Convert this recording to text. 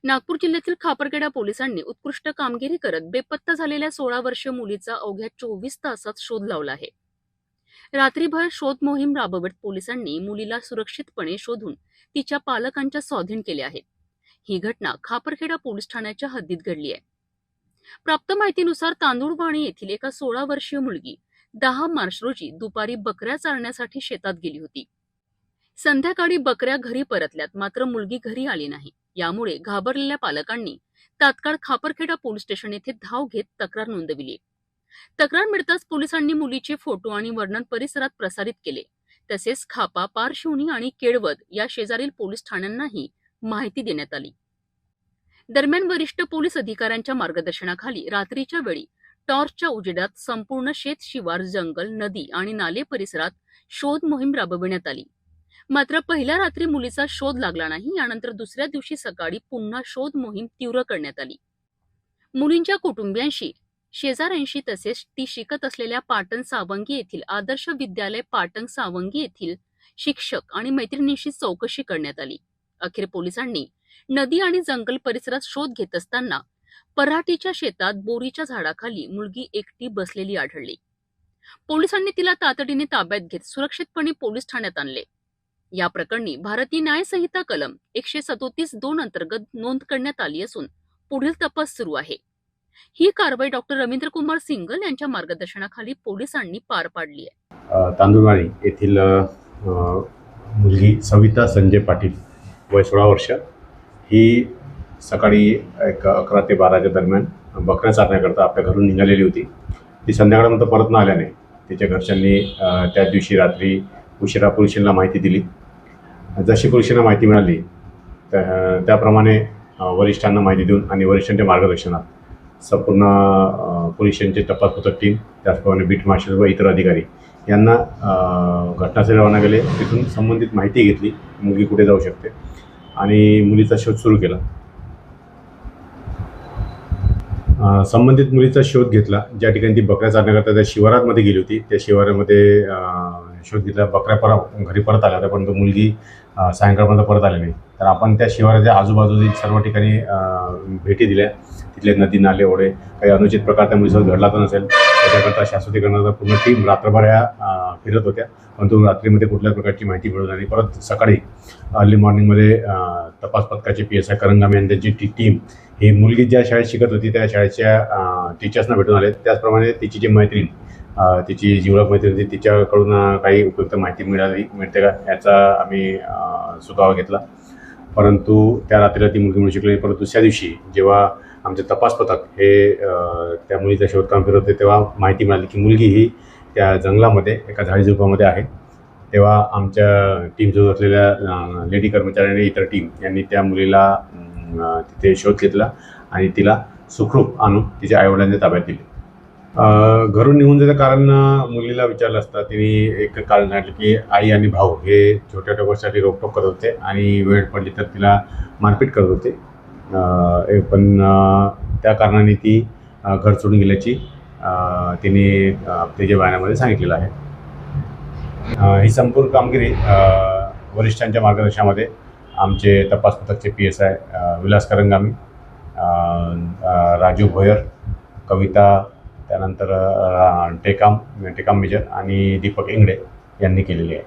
नागपूर जिल्ह्यातील खापरखेडा पोलिसांनी उत्कृष्ट कामगिरी करत बेपत्ता झालेल्या 16 वर्षीय मुलीचा अवघ्या 24 तासात शोध लावला आहे। रात्रीभर शोध मोहीम राबवत पोलिसांनी मुलीला सुरक्षितपणे शोधून तिच्या पालकांच्या स्वाधीन केले आहे। ही घटना खापरखेडा पोलीस ठाण्याच्या हद्दीत घडली आहे। प्राप्त माहितीनुसार तांदूळवाणी येथील एका 16 वर्षीय मुलगी 10 मार्च रोजी दुपारी बकऱ्या चारण्यासाठी शेतात गेली होती। संध्याकाळी बकऱ्या घरी परतल्यात, मात्र मुलगी घरी आली नाही। यामुळे घाबरलेल्या पालकांनी तात्काळ खापरखेडा पोलीस स्टेशन येथे धाव घेत तक्रार नोंदविली। तक्रार मिळताच पोलिसांनी मुलीचे फोटो आणि वर्णन परिसरात प्रसारित केले। तसेच खापा, पारशिवनी आणि केळवद या शेजारील पोलीस ठाण्यांनाही माहिती देण्यात आली। दरम्यान वरिष्ठ पोलीस अधिकाऱ्यांच्या मार्गदर्शनाखाली रात्रीच्या वेळी टॉर्चच्या उजेडात संपूर्ण शेत शिवार, जंगल, नदी आणि नाले परिसरात शोध मोहीम राबविण्यात आली। मात्र पहिल्या रात्री मुलीचा शोध लागला नाही। यानंतर दुसऱ्या दिवशी सकाळी पुन्हा शोध मोहीम तीव्र करण्यात आली। मुलींच्या कुटुंबियांशी, शेजाऱ्यांशी तसेच ती शिकत असलेल्या पाटण सावंगी येथील आदर्श विद्यालय पाटण सावंगी येथील शिक्षक आणि मैत्रिणींशी चौकशी करण्यात आली। अखेर पोलिसांनी नदी आणि जंगल परिसरात शोध घेत असताना पराठीच्या शेतात बोरीच्या झाडाखाली मुलगी एकटी बसलेली आढळली। पोलिसांनी तिला तातडीने ताब्यात घेत सुरक्षितपणे पोलीस ठाण्यात आणले। या प्रकरणी भारतीय न्याय संहिता कलम 137(2) अंतर्गत नोंद करण्यात आली असून पुढील तपास सुरू आहे। ही कारवाई डॉक्टर रवींद्र कुमार सिंगल यांच्या मार्गदर्शनाखाली पोलिसांनी पार पाडली आहे। तांदूळवाडी येथील मुलगी सविता संजय पाटील, वय 16 वर्ष, ही सकाळी 11 ते 12च्या दरम्यान बकऱ्या चारण्याकरता आपल्या घरून निघालेली होती। ती संध्याकाळनंतर परत न आल्याने तिच्या घरच्यांनी त्या दिवशी रात्री उशिरा पोलिसांना माहिती दिली। जशी पोलिसांना माहिती मिळाली त्याप्रमाणे वरिष्ठांना माहिती देऊन आणि वरिष्ठांच्या मार्गदर्शनात संपूर्ण पोलिसांचे तपास पथक टीम, त्याचप्रमाणे बीट मार्शल व इतर अधिकारी यांना घटनास्थळी रवाना केले। तिथून संबंधित माहिती घेतली, मुलगी कुठे जाऊ शकते, आणि मुलीचा शोध सुरू केला। संबंधित मुलीचा शोध घेतला। ज्या ठिकाणी ती बकऱ्या चारण्याकरता त्या शिवारामध्ये गेली होती, त्या शिवारामध्ये शोध घेतला। बकऱ्या घरी परत आल्या होत्या, परंतु मुलगी सायंकाळपर्यंत परत आली नाही। तर आपण त्या शिवाराच्या आजूबाजूची सर्व ठिकाणी भेटी दिल्या। तिथले नदी, नाले, ओढे, काही अनुचित प्रकार त्या मुलीसोबत घडला तर नसेल त्याच्याकरता शाश्वती करण्याचा पूर्ण टीम रात्रभर फिरत होत्या, परंतु रात्रीमध्ये कुठल्याच प्रकारची माहिती मिळून आणि परत सकाळी अर्ली मॉर्निंगमध्ये तपास पथकाची PSI करंगामे आणि त्यांची टीम ही मुलगी ज्या शाळेत शिकत होती त्या शाळेच्या टीचर्सना भेटून आले। त्याचप्रमाणे तिची जी मैत्रीण, तिची जीवलग मैत्रीण होती, तिच्याकडून काही उपयुक्त माहिती मिळते का याचा आम्ही सुगावा घेतला, परंतु त्या रात्रीला ती मुलगी मिळू शकली नाही। परंतु दुसऱ्या दिवशी जेव्हा आमचे तपास पथक हे त्या मुलीचा शोधकाम फिरत होते तेव्हा माहिती मिळाली की मुलगी ही त्या जंगलामध्ये एका झाडीझुडपामध्ये आहे। तेव्हा आमच्या टीमसोबत असलेल्या लेडी कर्मचाऱ्यांनी, इतर टीम यांनी त्या मुलीला तिथे शोध घेतला आणि तिला सुखरूप आणून तिच्या आईवडिलांच्या ताब्यात दिले। घरून निघून जायचं कारण मुलीला विचारलं असता तिने एक कारण सांगितलं की आई आणि भाऊ हे छोट्या छोट्या गोष्टीसाठी रोकटोक करत होते आणि वेळ पडली तर तिला मारपीट करत होते, पण त्या कारणाने ती घर सोडून गेल्याची तिने तिच्या बयानामध्ये सांगितलेलं आहे। ही संपूर्ण कामगिरी वरिष्ठांच्या मार्गदर्शनामध्ये आमचे तपास पथकचे PSI विलास करंगामी, राजू भोयर, कविता, त्यानंतर टेकाम मेजर आणि दीपक इंगडे यांनी केलेली आहे।